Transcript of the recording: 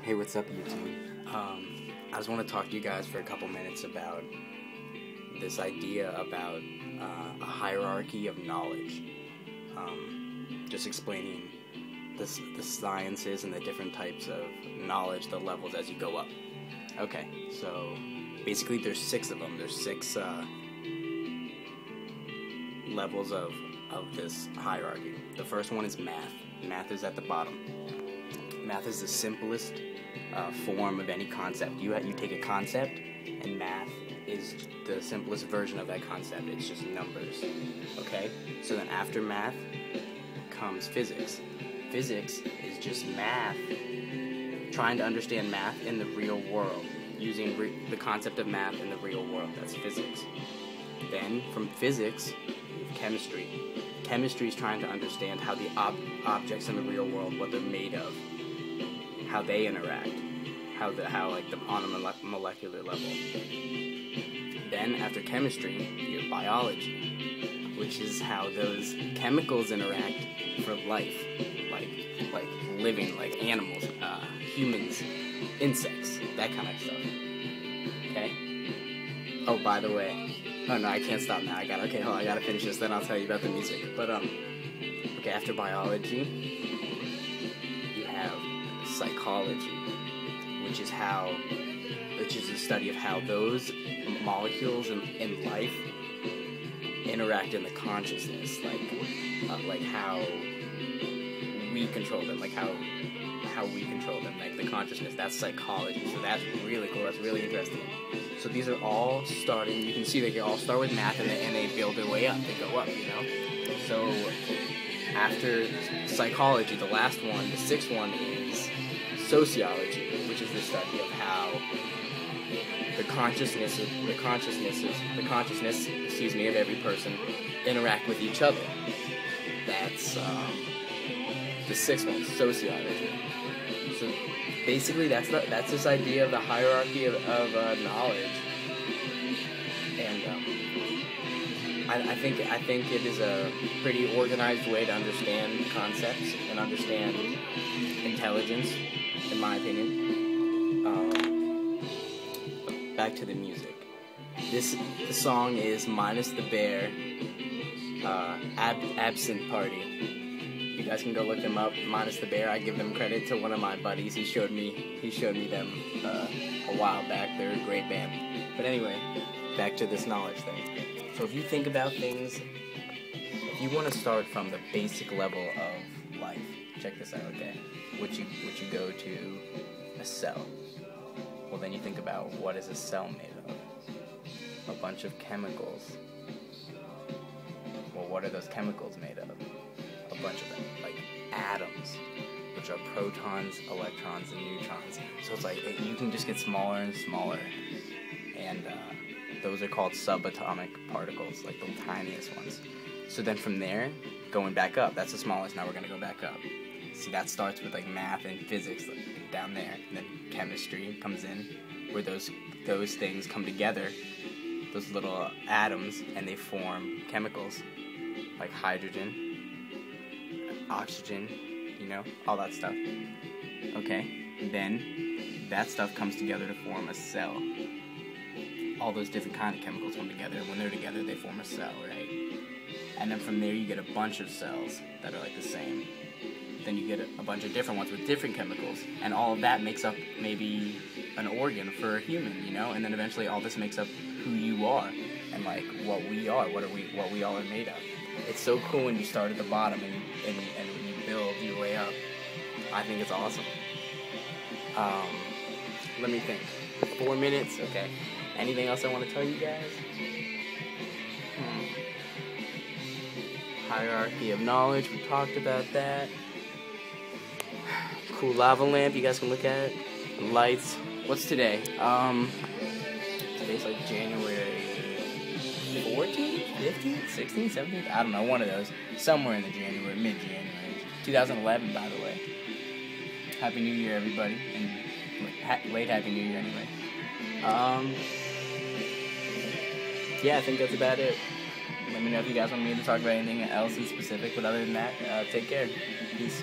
Hey, what's up, YouTube? I just want to talk to you guys for a couple minutes about this idea about a hierarchy of knowledge. Just explaining the sciences and the different types of knowledge, the levels as you go up. Okay, so basically there's 6 of them. There's 6 levels of this hierarchy. The first one is math. Math is at the bottom. Math is the simplest form of any concept. You take a concept, and math is the simplest version of that concept. It's just numbers. Okay? So then after math comes physics. Physics is just math, trying to understand math in the real world, using the concept of math in the real world. That's physics. Then from physics, chemistry. Chemistry is trying to understand how the objects in the real world, what they're made of, how they interact, how like on a molecular level. Then after chemistry, you have biology, which is how those chemicals interact for life, like living, like animals, humans, insects, that kind of stuff. Okay. Oh, by the way, oh no, I can't stop now. I gotta finish this. Then I'll tell you about the music. But okay, after biology, you have psychology, which is the study of how those molecules in life interact in the consciousness, like how we control them, like how we control them, like the consciousness. That's psychology. So that's really cool. That's really interesting. So these are all starting. You can see they all start with math, and they build their way up. They go up, you know. So after psychology, the last one, the 6th one, is sociology, which is the study of how the consciousness, of every person interact with each other. That's the 6th one, sociology. So basically, that's this idea of the hierarchy of knowledge, and I think it is a pretty organized way to understand concepts and understand intelligence, in my opinion. Back to the music. The song is Minus the Bear, Absent Party. You guys can go look them up. Minus the Bear. I give them credit to one of my buddies. He showed me them a while back. They're a great band. But anyway, back to this knowledge thing. So if you think about things, if you want to start from the basic level of life, check this out, okay? Would you go to a cell? Well, then you think about, what is a cell made of? A bunch of chemicals. Well, what are those chemicals made of? A bunch of them, like atoms, which are protons, electrons, and neutrons. So it's like you can just get smaller and smaller, and those are called subatomic particles, like the tiniest ones. So then from there, going back up, that's the smallest. Now we're gonna go back up. See, that starts with like math and physics, like, down there, and then chemistry comes in, where those things come together, those little atoms, and they form chemicals like hydrogen, oxygen, all that stuff. Okay, then that stuff comes together to form a cell. All those different kind of chemicals come together, and when they're together, they form a cell, right? And then from there, you get a bunch of cells that are like the same. Then you get a bunch of different ones with different chemicals, and all of that makes up maybe an organ for a human, and then eventually all this makes up who you are, and like what we are, what we all are made of. It's so cool when you start at the bottom and when you build your way up. I think it's awesome. Let me think. 4 minutes? Okay. Anything else I want to tell you guys? Hierarchy of knowledge, we talked about that. Cool lava lamp, you guys can look at it. Lights. What's today? Today's like January 14th, 15th, 16th, 17th? I don't know, one of those. Somewhere in the January, mid-January. 2011, by the way. Happy New Year, everybody. And late Happy New Year, anyway. Yeah, I think that's about it. Let me know if you guys want me to talk about anything else in specific, but other than that, take care. Peace.